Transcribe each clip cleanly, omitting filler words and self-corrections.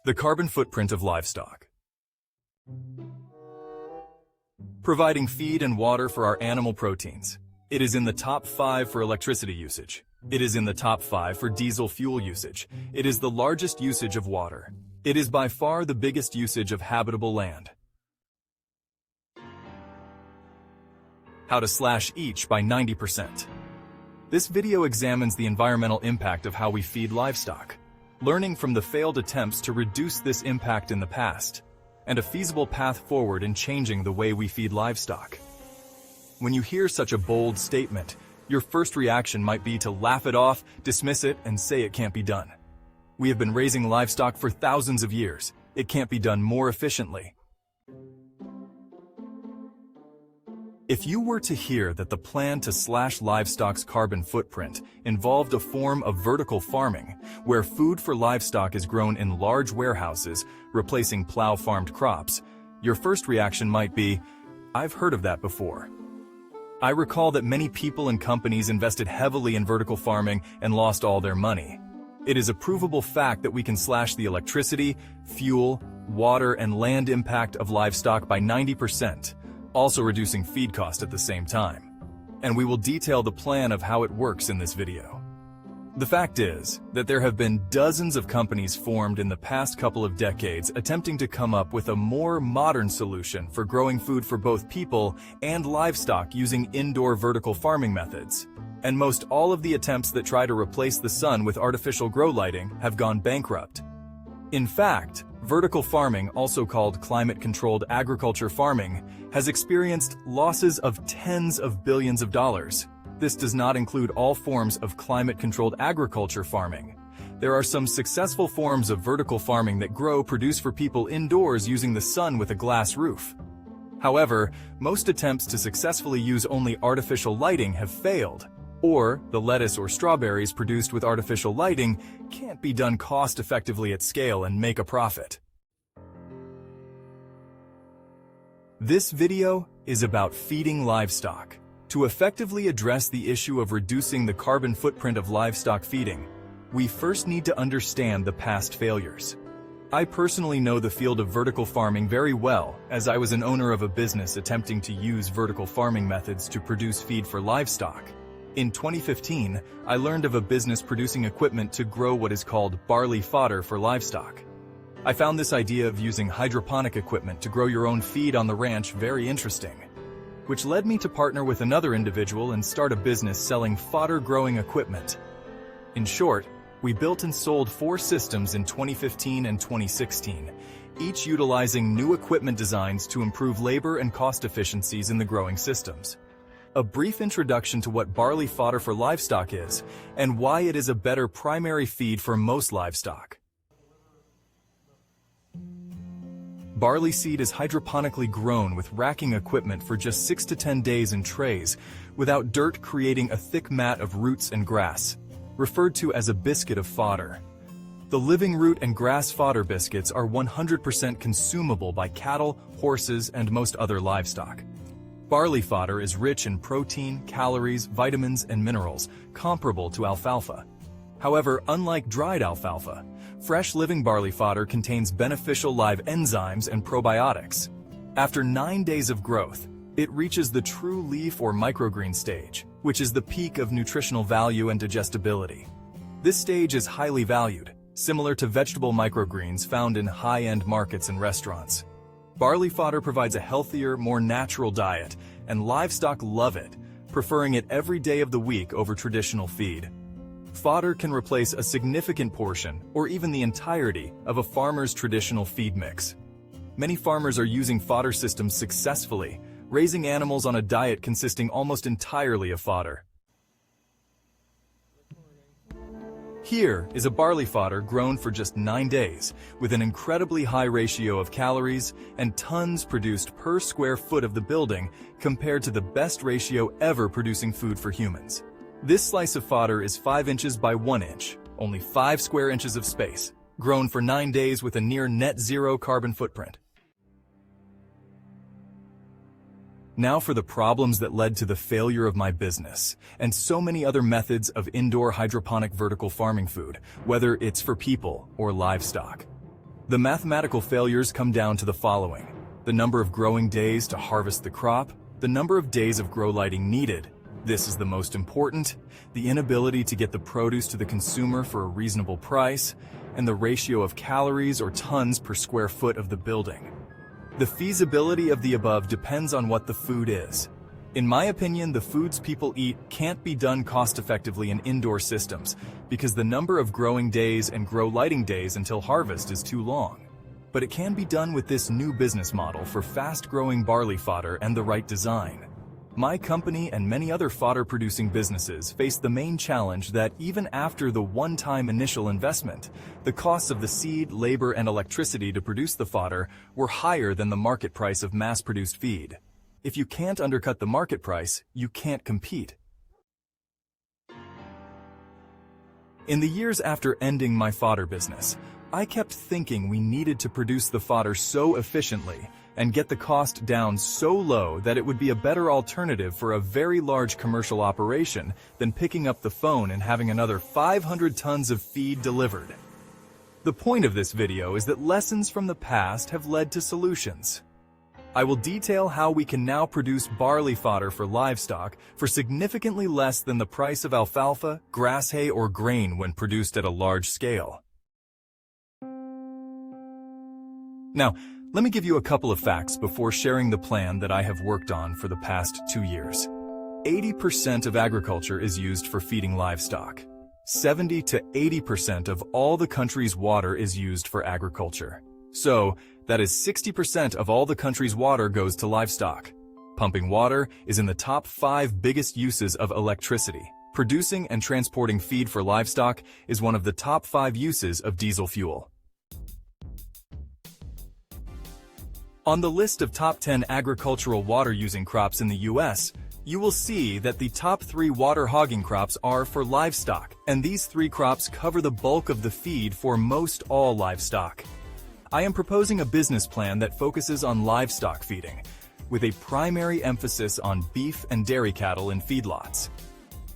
The carbon footprint of livestock. Providing feed and water for our animal proteins. It is in the top 5 for electricity usage. It is in the top 5 for diesel fuel usage. It is the largest usage of water. It is by far the biggest usage of habitable land. How to slash each by 90%. This video examines the environmental impact of how we feed livestock, learning from the failed attempts to reduce this impact in the past, and a feasible path forward in changing the way we feed livestock. When you hear such a bold statement, your first reaction might be to laugh it off, dismiss it, and say it can't be done. We have been raising livestock for thousands of years. It can't be done more efficiently. If you were to hear that the plan to slash livestock's carbon footprint involved a form of vertical farming, where food for livestock is grown in large warehouses, replacing plow-farmed crops, your first reaction might be, "I've heard of that before." I recall that many people and companies invested heavily in vertical farming and lost all their money. It is a provable fact that we can slash the electricity, fuel, water, and land impact of livestock by 90%. Also reducing feed cost at the same time. And we will detail the plan of how it works in this video. The fact is that there have been dozens of companies formed in the past couple of decades attempting to come up with a more modern solution for growing food for both people and livestock using indoor vertical farming methods. And most all of the attempts that try to replace the sun with artificial grow lighting have gone bankrupt. In fact, vertical farming, also called climate-controlled agriculture farming, has experienced losses of tens of billions of dollars. This does not include all forms of climate-controlled agriculture farming. There are some successful forms of vertical farming that produce for people indoors using the sun with a glass roof. However, most attempts to successfully use only artificial lighting have failed, or the lettuce or strawberries produced with artificial lighting can't be done cost-effectively at scale and make a profit. This video is about feeding livestock. To effectively address the issue of reducing the carbon footprint of livestock feeding, we first need to understand the past failures. I personally know the field of vertical farming very well, as I was an owner of a business attempting to use vertical farming methods to produce feed for livestock. In 2015, I learned of a business producing equipment to grow what is called barley fodder for livestock. I found this idea of using hydroponic equipment to grow your own feed on the ranch very interesting, which led me to partner with another individual and start a business selling fodder growing equipment. In short, we built and sold 4 systems in 2015 and 2016, each utilizing new equipment designs to improve labor and cost efficiencies in the growing systems. A brief introduction to what barley fodder for livestock is, and why it is a better primary feed for most livestock. Barley seed is hydroponically grown with racking equipment for just 6 to 10 days in trays, without dirt, creating a thick mat of roots and grass, referred to as a biscuit of fodder. The living root and grass fodder biscuits are 100% consumable by cattle, horses, and most other livestock. Barley fodder is rich in protein, calories, vitamins, and minerals, comparable to alfalfa. However, unlike dried alfalfa, fresh living barley fodder contains beneficial live enzymes and probiotics. After 9 days of growth, it reaches the true leaf or microgreen stage, which is the peak of nutritional value and digestibility. This stage is highly valued, similar to vegetable microgreens found in high-end markets and restaurants. Barley fodder provides a healthier, more natural diet, and livestock love it, preferring it every day of the week over traditional feed. Fodder can replace a significant portion, or even the entirety, of a farmer's traditional feed mix. Many farmers are using fodder systems successfully, raising animals on a diet consisting almost entirely of fodder. Here is a barley fodder grown for just 9 days, with an incredibly high ratio of calories and tons produced per square foot of the building compared to the best ratio ever producing food for humans. This slice of fodder is 5 inches by 1 inch, only 5 square inches of space, grown for 9 days with a near net zero carbon footprint. Now for the problems that led to the failure of my business, and so many other methods of indoor hydroponic vertical farming food, whether it's for people or livestock. The mathematical failures come down to the following: the number of growing days to harvest the crop, the number of days of grow lighting needed. This is the most important, the inability to get the produce to the consumer for a reasonable price, and the ratio of calories or tons per square foot of the building. The feasibility of the above depends on what the food is. In my opinion, the foods people eat can't be done cost-effectively in indoor systems because the number of growing days and grow lighting days until harvest is too long. But it can be done with this new business model for fast-growing barley fodder and the right design. My company and many other fodder-producing businesses face the main challenge that even after the one-time initial investment, the costs of the seed, labor, and electricity to produce the fodder were higher than the market price of mass-produced feed. If you can't undercut the market price, you can't compete. In the years after ending my fodder business, I kept thinking we needed to produce the fodder so efficiently and get the cost down so low that it would be a better alternative for a very large commercial operation than picking up the phone and having another 500 tons of feed delivered. The point of this video is that lessons from the past have led to solutions. I will detail how we can now produce barley fodder for livestock for significantly less than the price of alfalfa, grass hay, or grain when produced at a large scale. Now, let me give you a couple of facts before sharing the plan that I have worked on for the past 2 years. 80% of agriculture is used for feeding livestock. 70 to 80% of all the country's water is used for agriculture. So, that is 60% of all the country's water goes to livestock. Pumping water is in the top 5 biggest uses of electricity. Producing and transporting feed for livestock is one of the top 5 uses of diesel fuel. On the list of top 10 agricultural water-using crops in the U.S., you will see that the top 3 water-hogging crops are for livestock, and these 3 crops cover the bulk of the feed for most all livestock. I am proposing a business plan that focuses on livestock feeding, with a primary emphasis on beef and dairy cattle in feedlots.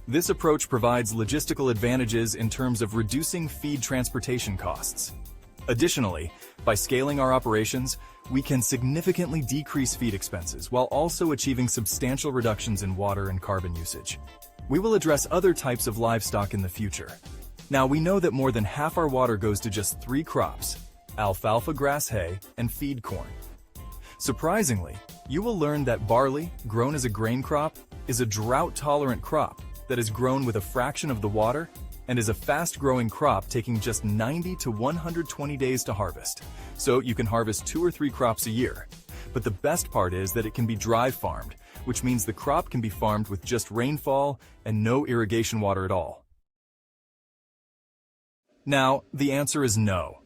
This approach provides logistical advantages in terms of reducing feed transportation costs. Additionally, by scaling our operations, we can significantly decrease feed expenses while also achieving substantial reductions in water and carbon usage. We will address other types of livestock in the future. Now, we know that more than half our water goes to just 3 crops: alfalfa, grass hay, and feed corn. Surprisingly, you will learn that barley, grown as a grain crop, is a drought-tolerant crop that is grown with a fraction of the water and is a fast-growing crop taking just 90 to 120 days to harvest. So you can harvest 2 or 3 crops a year. But the best part is that it can be dry farmed, which means the crop can be farmed with just rainfall and no irrigation water at all. Now, the answer is no.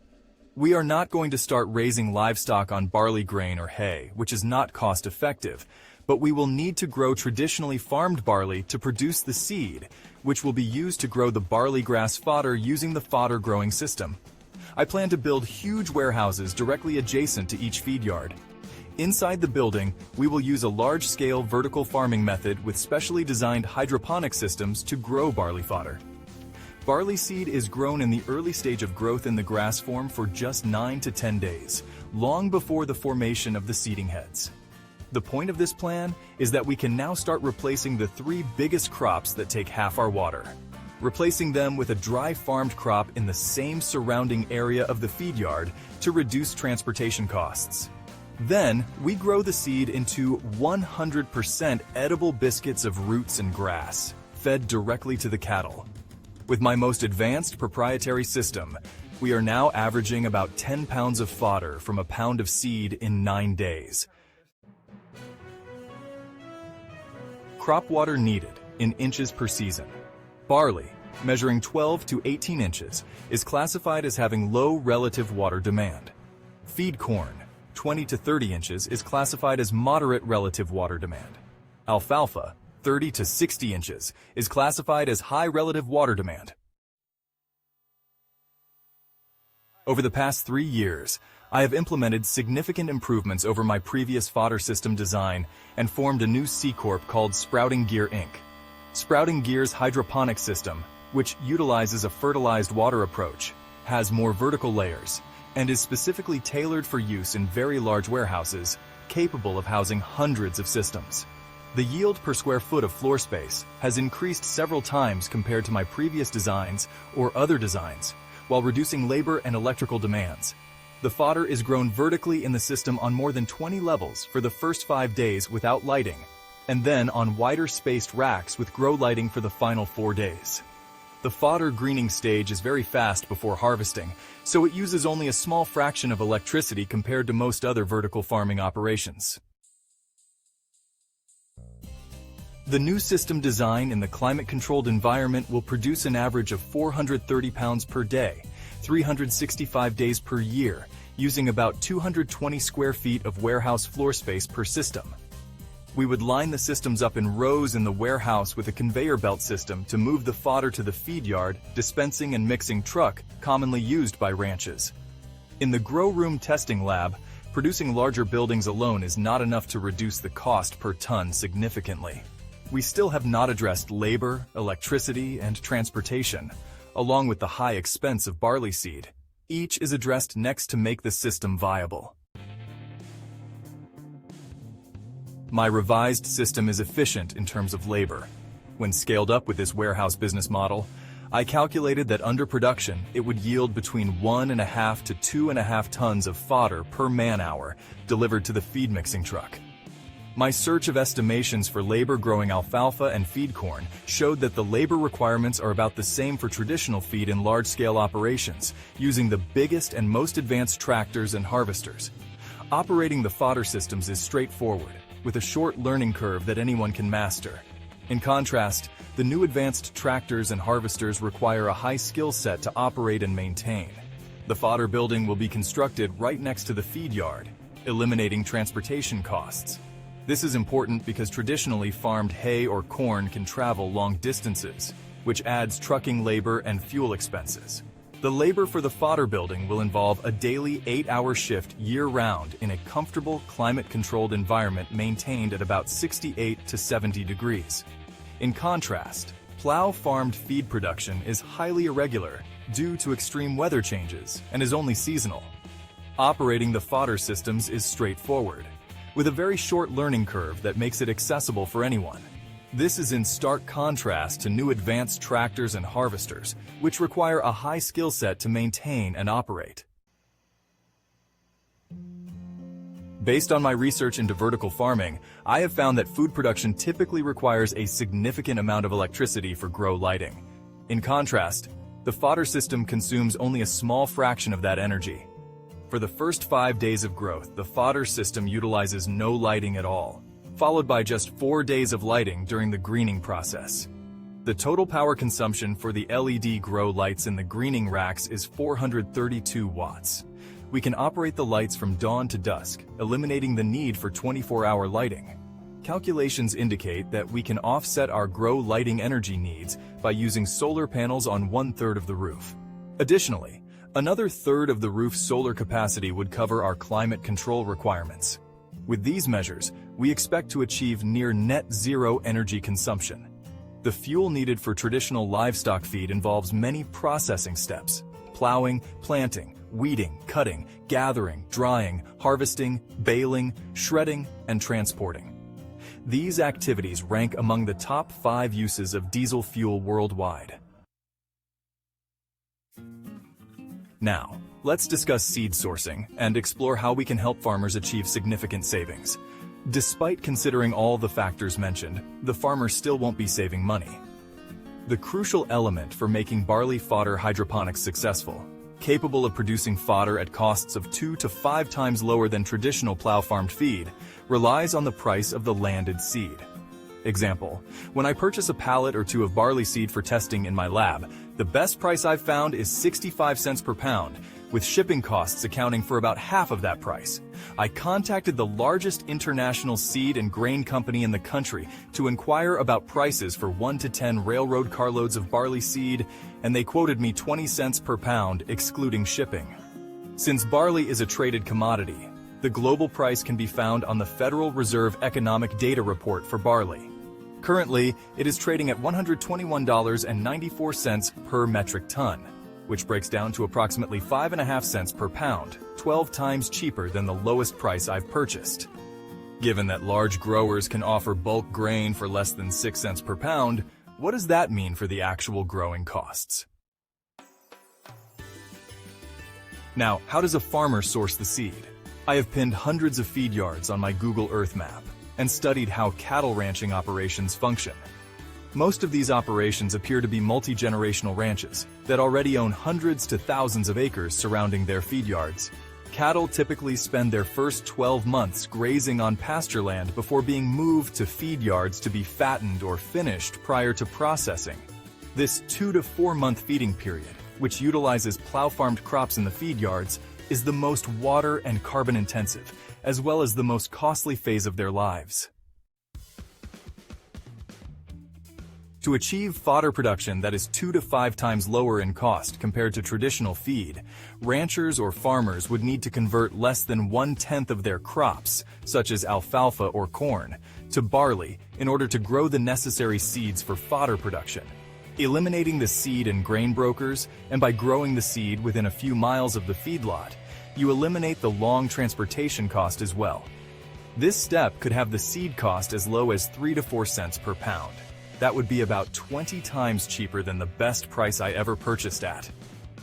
We are not going to start raising livestock on barley grain or hay, which is not cost-effective, but we will need to grow traditionally farmed barley to produce the seed, which will be used to grow the barley grass fodder using the fodder growing system. I plan to build huge warehouses directly adjacent to each feed yard. Inside the building, we will use a large-scale vertical farming method with specially designed hydroponic systems to grow barley fodder. Barley seed is grown in the early stage of growth in the grass form for just 9 to 10 days, long before the formation of the seeding heads. The point of this plan is that we can now start replacing the 3 biggest crops that take half our water, replacing them with a dry farmed crop in the same surrounding area of the feed yard to reduce transportation costs. Then, we grow the seed into 100% edible biscuits of roots and grass, fed directly to the cattle. With my most advanced proprietary system, we are now averaging about 10 pounds of fodder from a pound of seed in 9 days. Crop water needed in inches per season. Barley, measuring 12 to 18 inches, is classified as having low relative water demand. Feed corn, 20 to 30 inches, is classified as moderate relative water demand. Alfalfa, 30 to 60 inches, is classified as high relative water demand. Over the past 3 years, I have implemented significant improvements over my previous fodder system design and formed a new C Corp called Sprouting Gear Inc. Sprouting Gear's hydroponic system, which utilizes a fertilized water approach, has more vertical layers, and is specifically tailored for use in very large warehouses, capable of housing hundreds of systems. The yield per square foot of floor space has increased several times compared to my previous designs or other designs, while reducing labor and electrical demands. The fodder is grown vertically in the system on more than 20 levels for the first 5 days without lighting, and then on wider spaced racks with grow lighting for the final 4 days. The fodder greening stage is very fast before harvesting, so it uses only a small fraction of electricity compared to most other vertical farming operations. The new system design in the climate-controlled environment will produce an average of 430 pounds per day, 365 days per year, using about 220 square feet of warehouse floor space per system. We would line the systems up in rows in the warehouse with a conveyor belt system to move the fodder to the feed yard, dispensing and mixing truck, commonly used by ranches. In the grow room testing lab, producing larger buildings alone is not enough to reduce the cost per ton significantly. We still have not addressed labor, electricity, and transportation, along with the high expense of barley seed. Each is addressed next to make the system viable. My revised system is efficient in terms of labor. When scaled up with this warehouse business model, I calculated that under production, it would yield between 1.5 to 2.5 tons of fodder per man-hour delivered to the feed mixing truck. My search of estimations for labor growing alfalfa and feed corn showed that the labor requirements are about the same for traditional feed in large-scale operations, using the biggest and most advanced tractors and harvesters. Operating the fodder systems is straightforward, with a short learning curve that anyone can master. In contrast, the new advanced tractors and harvesters require a high skill set to operate and maintain. The fodder building will be constructed right next to the feed yard, eliminating transportation costs. This is important because traditionally farmed hay or corn can travel long distances, which adds trucking labor and fuel expenses. The labor for the fodder building will involve a daily 8-hour shift year-round in a comfortable, climate-controlled environment maintained at about 68 to 70 degrees. In contrast, plow-farmed feed production is highly irregular due to extreme weather changes and is only seasonal. Operating the fodder systems is straightforward, with a very short learning curve that makes it accessible for anyone. This is in stark contrast to new advanced tractors and harvesters, which require a high skill set to maintain and operate. Based on my research into vertical farming, I have found that food production typically requires a significant amount of electricity for grow lighting. In contrast, the fodder system consumes only a small fraction of that energy. For the first 5 days of growth, the fodder system utilizes no lighting at all, followed by just 4 days of lighting during the greening process. The total power consumption for the LED grow lights in the greening racks is 432 watts. We can operate the lights from dawn to dusk, eliminating the need for 24-hour lighting. Calculations indicate that we can offset our grow lighting energy needs by using solar panels on 1/3 of the roof. Additionally, another third of the roof's solar capacity would cover our climate control requirements. With these measures, we expect to achieve near net zero energy consumption. The fuel needed for traditional livestock feed involves many processing steps: plowing, planting, weeding, cutting, gathering, drying, harvesting, baling, shredding, and transporting. These activities rank among the top 5 uses of diesel fuel worldwide. Now, let's discuss seed sourcing and explore how we can help farmers achieve significant savings. Despite considering all the factors mentioned, the farmer still won't be saving money. The crucial element for making barley fodder hydroponics successful, capable of producing fodder at costs of 2 to 5 times lower than traditional plow-farmed feed, relies on the price of the landed seed. Example, when I purchase a pallet or 2 of barley seed for testing in my lab, the best price I've found is 65 cents per pound, with shipping costs accounting for about half of that price. I contacted the largest international seed and grain company in the country to inquire about prices for 1 to 10 railroad carloads of barley seed, and they quoted me 20 cents per pound, excluding shipping. Since barley is a traded commodity, the global price can be found on the Federal Reserve Economic Data Report for barley. Currently, it is trading at $121.94 per metric ton. which breaks down to approximately 5.5 cents per pound, 12 times cheaper than the lowest price I've purchased. Given that large growers can offer bulk grain for less than 6 cents per pound, what does that mean for the actual growing costs? Now, how does a farmer source the seed? I have pinned hundreds of feed yards on my Google Earth map and studied how cattle ranching operations function. Most of these operations appear to be multi-generational ranches that already own hundreds to thousands of acres surrounding their feed yards. Cattle typically spend their first 12 months grazing on pasture land before being moved to feed yards to be fattened or finished prior to processing. This 2 to 4 month feeding period, which utilizes plow-farmed crops in the feed yards, is the most water and carbon intensive, as well as the most costly phase of their lives. To achieve fodder production that is 2 to 5 times lower in cost compared to traditional feed, ranchers or farmers would need to convert less than 1/10 of their crops, such as alfalfa or corn, to barley in order to grow the necessary seeds for fodder production. Eliminating the seed and grain brokers, and by growing the seed within a few miles of the feedlot, you eliminate the long transportation cost as well. This step could have the seed cost as low as 3 to 4 cents per pound. That would be about 20 times cheaper than the best price I ever purchased at.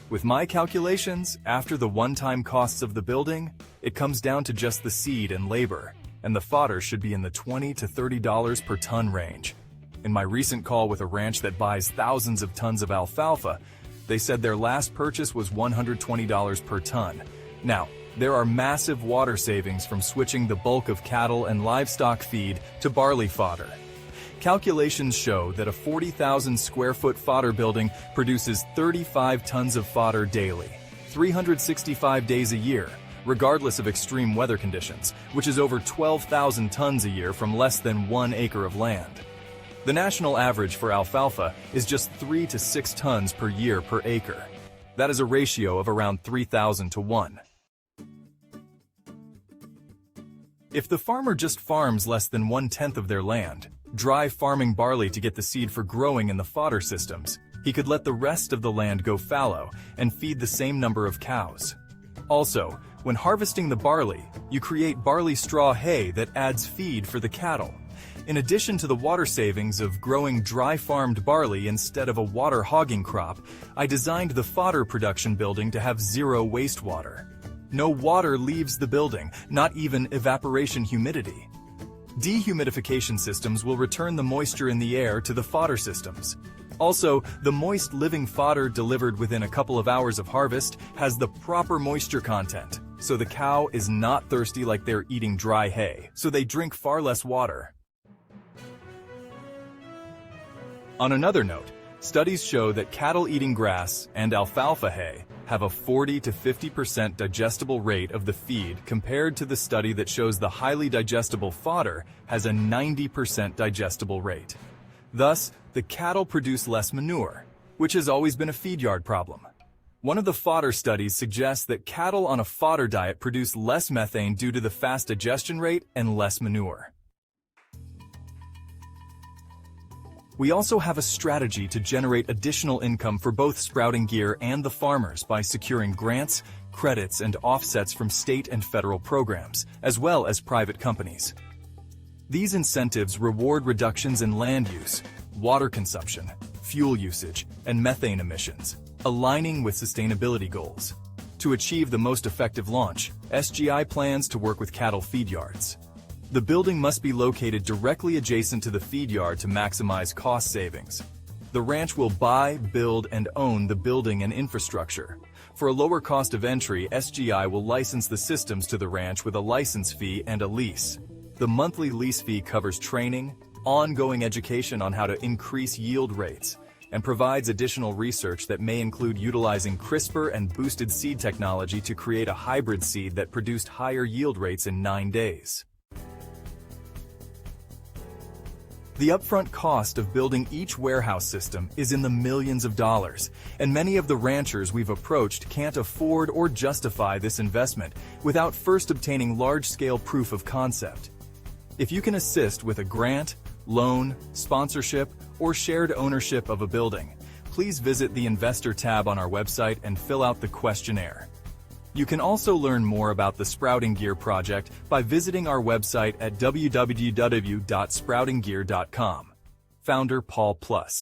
With my calculations, after the one-time costs of the building, it comes down to just the seed and labor, and the fodder should be in the $20 to $30 per ton range. In my recent call with a ranch that buys thousands of tons of alfalfa, they said their last purchase was $120 per ton. Now, there are massive water savings from switching the bulk of cattle and livestock feed to barley fodder. Calculations show that a 40,000 square foot fodder building produces 35 tons of fodder daily, 365 days a year, regardless of extreme weather conditions, which is over 12,000 tons a year from less than 1 acre of land. The national average for alfalfa is just 3 to 6 tons per year per acre. That is a ratio of around 3,000 to 1. If the farmer just farms less than 1/10 of their land, dry farming barley to get the seed for growing in the fodder systems, he could let the rest of the land go fallow and feed the same number of cows. Also, when harvesting the barley, you create barley straw hay that adds feed for the cattle. In addition to the water savings of growing dry farmed barley instead of a water hogging crop, I designed the fodder production building to have zero wastewater. No water leaves the building, not even evaporation humidity. Dehumidification systems will return the moisture in the air to the fodder systems. Also, the moist living fodder delivered within a couple of hours of harvest has the proper moisture content, so the cow is not thirsty like they're eating dry hay, so they drink far less water. On another note, studies show that cattle eating grass and alfalfa hay have a 40 to 50% digestible rate of the feed compared to the study that shows the highly digestible fodder has a 90% digestible rate. Thus, the cattle produce less manure, which has always been a feed yard problem. One of the fodder studies suggests that cattle on a fodder diet produce less methane due to the fast digestion rate and less manure. We also have a strategy to generate additional income for both Sprouting Gear and the farmers by securing grants, credits, and offsets from state and federal programs, as well as private companies. These incentives reward reductions in land use, water consumption, fuel usage, and methane emissions, aligning with sustainability goals. To achieve the most effective launch, SGI plans to work with cattle feed yards. The building must be located directly adjacent to the feed yard to maximize cost savings. The ranch will buy, build, and own the building and infrastructure. For a lower cost of entry, SGI will license the systems to the ranch with a license fee and a lease. The monthly lease fee covers training, ongoing education on how to increase yield rates, and provides additional research that may include utilizing CRISPR and boosted seed technology to create a hybrid seed that produced higher yield rates in 9 days. The upfront cost of building each warehouse system is in the millions of dollars, and many of the ranchers we've approached can't afford or justify this investment without first obtaining large-scale proof of concept. If you can assist with a grant, loan, sponsorship, or shared ownership of a building, please visit the Investor tab on our website and fill out the questionnaire. You can also learn more about the Sprouting Gear project by visiting our website at www.sproutinggear.com. Founder Paul Plus.